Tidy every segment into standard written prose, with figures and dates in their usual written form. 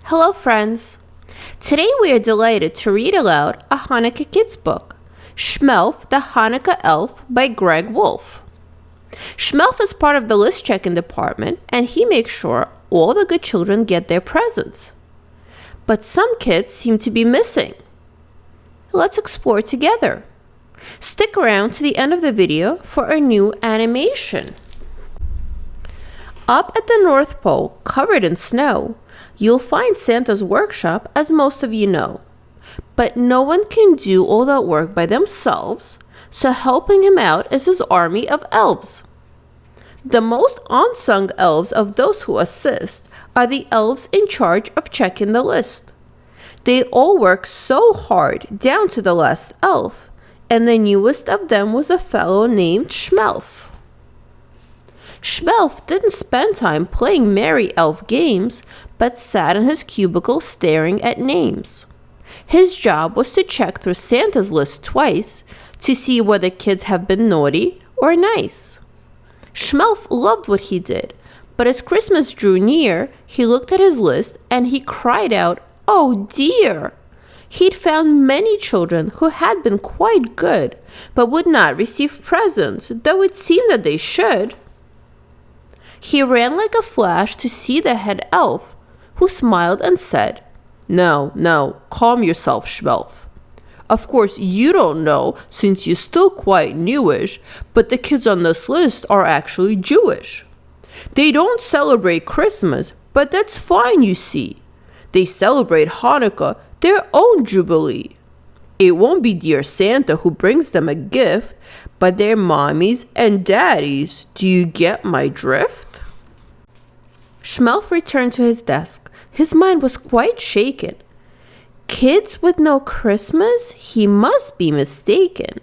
Hello friends! Today we are delighted to read aloud a Hanukkah kids book, Shmelf the Hanukkah Elf by Greg Wolfe. Shmelf is part of the list checking department and he makes sure all the good children get their presents. But some kids seem to be missing. Let's explore together. Stick around to the end of the video for a new animation. Up at the North Pole, covered in snow, you'll find Santa's workshop, as most of you know. But no one can do all that work by themselves, so helping him out is his army of elves. The most unsung elves of those who assist are the elves in charge of checking the list. They all work so hard, down to the last elf, and the newest of them was a fellow named Shmelf. Shmelf didn't spend time playing merry elf games, but sat in his cubicle staring at names. His job was to check through Santa's list twice to see whether kids have been naughty or nice. Shmelf loved what he did, but as Christmas drew near, he looked at his list and he cried out, "Oh dear!" He'd found many children who had been quite good, but would not receive presents, though it seemed that they should. He ran like a flash to see the head elf, who smiled and said, No, calm yourself, Shmelf. Of course, you don't know, since you're still quite newish, but the kids on this list are actually Jewish. They don't celebrate Christmas, but that's fine, you see. They celebrate Hanukkah, their own jubilee. It won't be dear Santa who brings them a gift, but their mommies and daddies. Do you get my drift? Shmelf returned to his desk. His mind was quite shaken. Kids with no Christmas? He must be mistaken.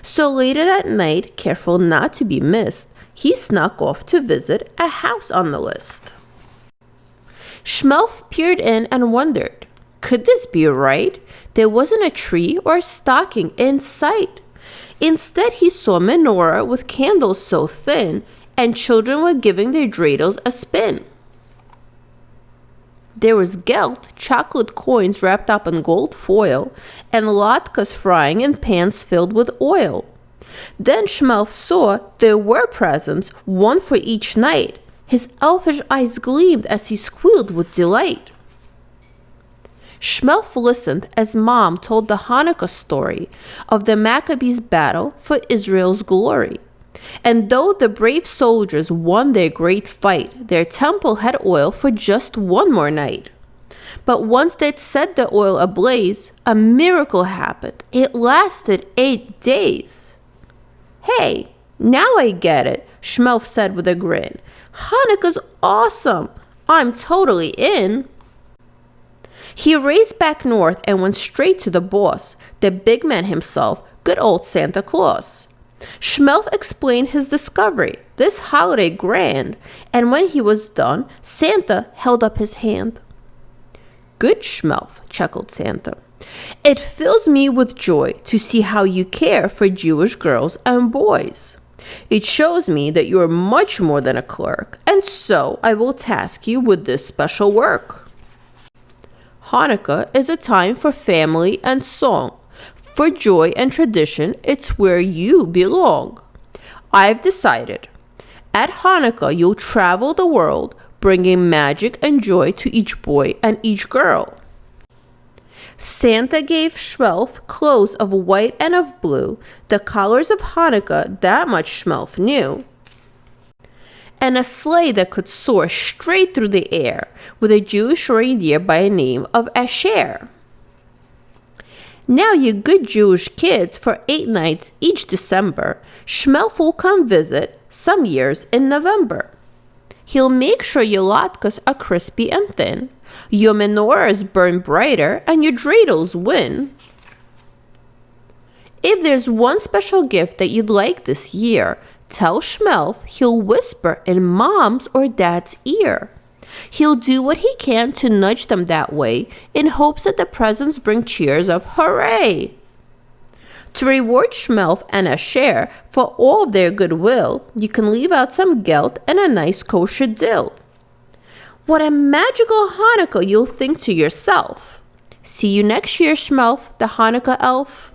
So later that night, careful not to be missed, he snuck off to visit a house on the list. Shmelf peered in and wondered, could this be right? There wasn't a tree or a stocking in sight. Instead, he saw a menorah with candles so thin, and children were giving their dreidels a spin. There was gelt, chocolate coins wrapped up in gold foil, and latkes frying in pans filled with oil. Then Shmelf saw there were presents, one for each night. His elfish eyes gleamed as he squealed with delight. Shmelf listened as Mom told the Hanukkah story of the Maccabees' battle for Israel's glory. And though the brave soldiers won their great fight, their temple had oil for just one more night. But once they'd set the oil ablaze, a miracle happened. It lasted 8 days. Hey, now I get it, Shmelf said with a grin. Hanukkah's awesome. I'm totally in. He raced back north and went straight to the boss, the big man himself, good old Santa Claus. Shmelf explained his discovery, this holiday grand, and when he was done, Santa held up his hand. Good, Shmelf, chuckled Santa. It fills me with joy to see how you care for Jewish girls and boys. It shows me that you are much more than a clerk, and so I will task you with this special work. Hanukkah is a time for family and song. For joy and tradition, it's where you belong. I've decided. At Hanukkah, you'll travel the world, bringing magic and joy to each boy and each girl. Santa gave Shmelf clothes of white and of blue, the colors of Hanukkah, that much Shmelf knew. And a sleigh that could soar straight through the air, with a Jewish reindeer by the name of Asher. Now, you good Jewish kids, for 8 nights each December, Shmelf will come visit, some years in November. He'll make sure your latkes are crispy and thin, your menorahs burn brighter, and your dreidels win. If there's one special gift that you'd like this year, tell Shmelf he'll whisper in Mom's or Dad's ear. He'll do what he can to nudge them that way in hopes that the presents bring cheers of hooray. To reward Shmelf and Asher for all of their goodwill, you can leave out some gelt and a nice kosher dill. What a magical Hanukkah, you'll think to yourself. See you next year, Shmelf the Hanukkah Elf.